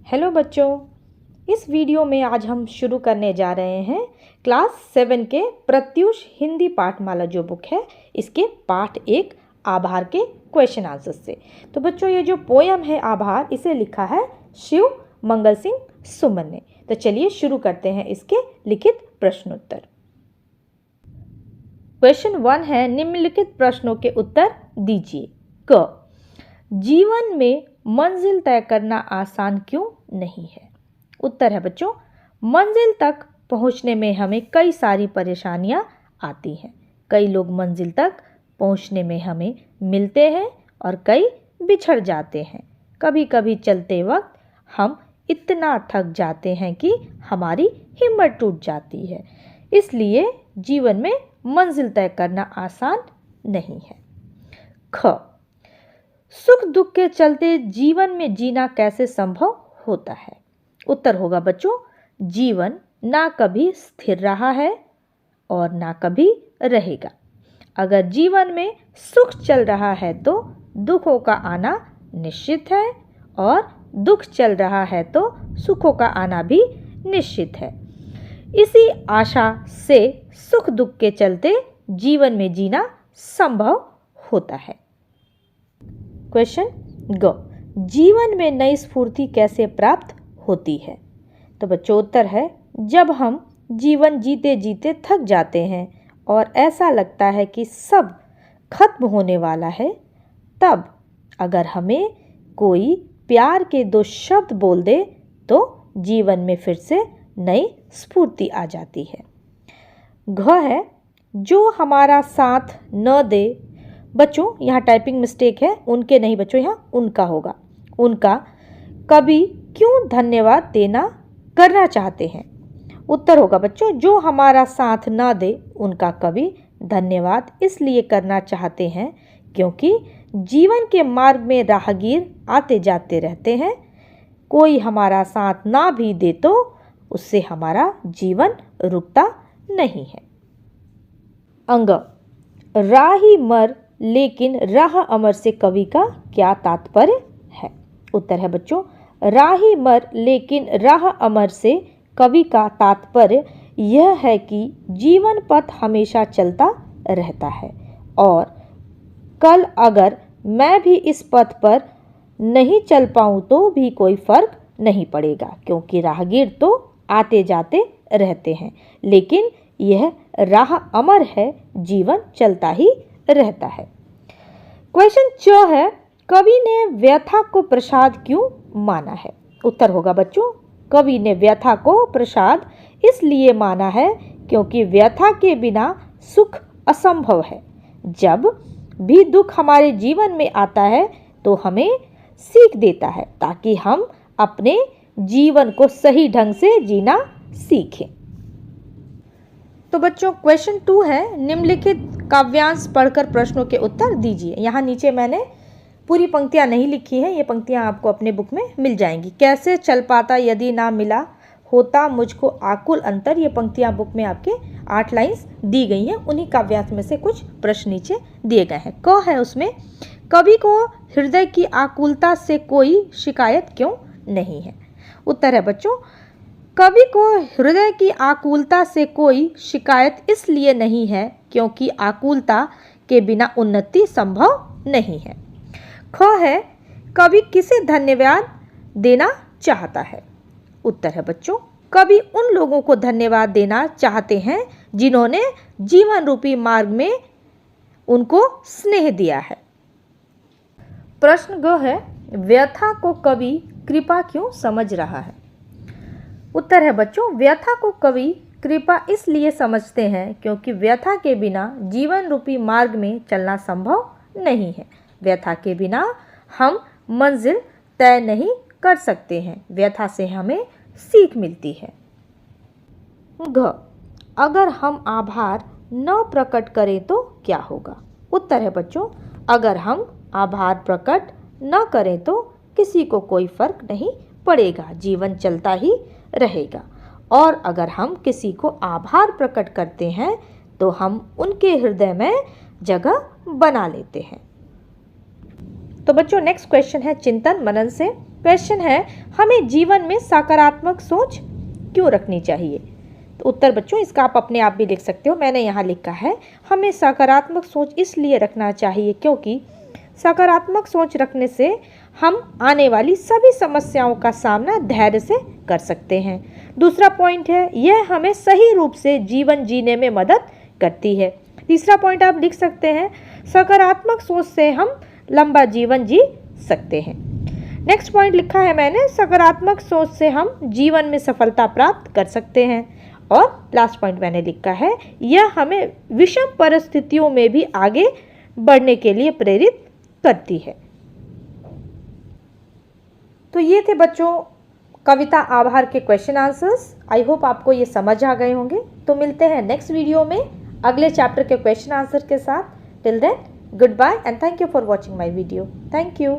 Hello बच्चों, इस video में आज हम शुरू करने जा रहे हैं क्लास 7 के प्रत्यूष हिंदी पाठमाला जो बुक है इसके पाठ 1 आभार के क्वेश्चन आंसर से। तो बच्चों, ये जो पोयम है आभार, इसे लिखा है शिव मंगल सिंह सुमन ने। तो चलिए शुरू करते हैं इसके लिखित प्रश्नोत्तर। क्वेश्चन 1 है, निम्नलिखित प्रश्नों के उत्तर दीजिए। क, जीवन में मंजिल तय करना आसान क्यों नहीं है? उत्तर है बच्चों, मंजिल तक पहुंचने में हमें कई सारी परेशानियां आती हैं। कई लोग मंजिल तक पहुंचने में हमें मिलते हैं और कई बिछड़ जाते हैं। कभी कभी चलते वक्त हम इतना थक जाते हैं कि हमारी हिम्मत टूट जाती है। इसलिए जीवन में मंजिल तय करना आसान नहीं है। ख, सुख दुख के चलते जीवन में जीना कैसे संभव होता है? उत्तर होगा बच्चों, जीवन ना कभी स्थिर रहा है और ना कभी रहेगा। अगर जीवन में सुख चल रहा है तो दुखों का आना निश्चित है, और दुख चल रहा है तो सुखों का आना भी निश्चित है। इसी आशा से सुख दुख के चलते जीवन में जीना संभव होता है। क्वेश्चन ग, जीवन में नई स्फूर्ति कैसे प्राप्त होती है? तो बच्चों उत्तर है, जब हम जीवन जीते जीते थक जाते हैं और ऐसा लगता है कि सब खत्म होने वाला है, तब अगर हमें कोई प्यार के 2 शब्द बोल दे तो जीवन में फिर से नई स्फूर्ति आ जाती है। घ है, जो हमारा साथ न दे। बच्चों यहाँ टाइपिंग मिस्टेक है, उनके नहीं बच्चों, यहाँ उनका होगा। उनका कभी क्यों धन्यवाद देना करना चाहते हैं? उत्तर होगा बच्चों, जो हमारा साथ ना दे उनका कभी धन्यवाद इसलिए करना चाहते हैं क्योंकि जीवन के मार्ग में राहगीर आते जाते रहते हैं। कोई हमारा साथ ना भी दे तो उससे हमारा जीवन रुकता नहीं है। अंग, राही मर लेकिन राह अमर से कवि का क्या तात्पर्य है? उत्तर है बच्चों, राही मर लेकिन राह अमर से कवि का तात्पर्य यह है कि जीवन पथ हमेशा चलता रहता है और कल अगर मैं भी इस पथ पर नहीं चल पाऊँ तो भी कोई फर्क नहीं पड़ेगा, क्योंकि राहगीर तो आते जाते रहते हैं, लेकिन यह राह अमर है, जीवन चलता ही रहता है। क्वेश्चन 4 है, कवि ने व्यथा को प्रसाद क्यों माना है? उत्तर होगा बच्चों, कवि ने व्यथा को प्रसाद इसलिए माना है क्योंकि व्यथा के बिना सुख असंभव है। जब भी दुख हमारे जीवन में आता है तो हमें सीख देता है ताकि हम अपने जीवन को सही ढंग से जीना सीखें। तो बच्चों क्वेश्चन 2 है, निम्नलिखित काव्यांश पढ़कर प्रश्नों के उत्तर दीजिए। यहाँ नीचे मैंने पूरी पंक्तियाँ नहीं लिखी हैं, ये पंक्तियाँ आपको अपने बुक में मिल जाएंगी। कैसे चल पाता यदि ना मिला होता मुझको आकुल अंतर, ये पंक्तियाँ बुक में आपके 8 लाइन्स दी गई हैं। उन्हीं काव्यांश में से कुछ प्रश्न नीचे दिए गए हैं। क है उसमें, कवि को हृदय की आकुलता से कोई शिकायत क्यों नहीं है? उत्तर है बच्चों, कवि को हृदय की आकुलता से कोई शिकायत इसलिए नहीं है क्योंकि आकुलता के बिना उन्नति संभव नहीं है। ख है, कवि किसे धन्यवाद देना चाहता है? उत्तर है बच्चों, कवि उन लोगों को धन्यवाद देना चाहते हैं जिन्होंने जीवन रूपी मार्ग में उनको स्नेह दिया है। प्रश्न ग है, व्यथा को कवि कृपा क्यों समझ रहा है? उत्तर है बच्चों, व्यथा को कवि कृपा इसलिए समझते हैं क्योंकि व्यथा के बिना जीवन रूपी मार्ग में चलना संभव नहीं है। व्यथा के बिना हम मंजिल तय नहीं कर सकते हैं। व्यथा से हमें सीख मिलती है। घ, अगर हम आभार न प्रकट करें तो क्या होगा? उत्तर है बच्चों, अगर हम आभार प्रकट न करें तो किसी को कोई फर्क नहीं पड़ेगा, जीवन चलता ही रहेगा। और अगर हम किसी को आभार प्रकट करते हैं तो हम उनके हृदय में जगह बना लेते हैं। तो बच्चों नेक्स्ट क्वेश्चन है चिंतन मनन से। क्वेश्चन है, हमें जीवन में सकारात्मक सोच क्यों रखनी चाहिए? तो उत्तर बच्चों इसका आप अपने आप भी लिख सकते हो। मैंने यहाँ लिखा है, हमें सकारात्मक सोच इसलिए रखना चाहिए क्योंकि सकारात्मक सोच रखने से हम आने वाली सभी समस्याओं का सामना धैर्य से कर सकते हैं। दूसरा पॉइंट है, यह हमें सही रूप से जीवन जीने में मदद करती है। तीसरा पॉइंट आप लिख सकते हैं, सकारात्मक सोच से हम लंबा जीवन जी सकते हैं। नेक्स्ट पॉइंट लिखा है मैंने, सकारात्मक सोच से हम जीवन में सफलता प्राप्त कर सकते हैं। और लास्ट पॉइंट मैंने लिखा है, यह हमें विषम परिस्थितियों में भी आगे बढ़ने के लिए प्रेरित करती है। तो ये थे बच्चों कविता आभार के क्वेश्चन आंसर्स। आई होप आपको ये समझ आ गए होंगे। तो मिलते हैं नेक्स्ट वीडियो में अगले चैप्टर के क्वेश्चन आंसर के साथ। Till then, goodbye and thank you for watching my video. Thank you.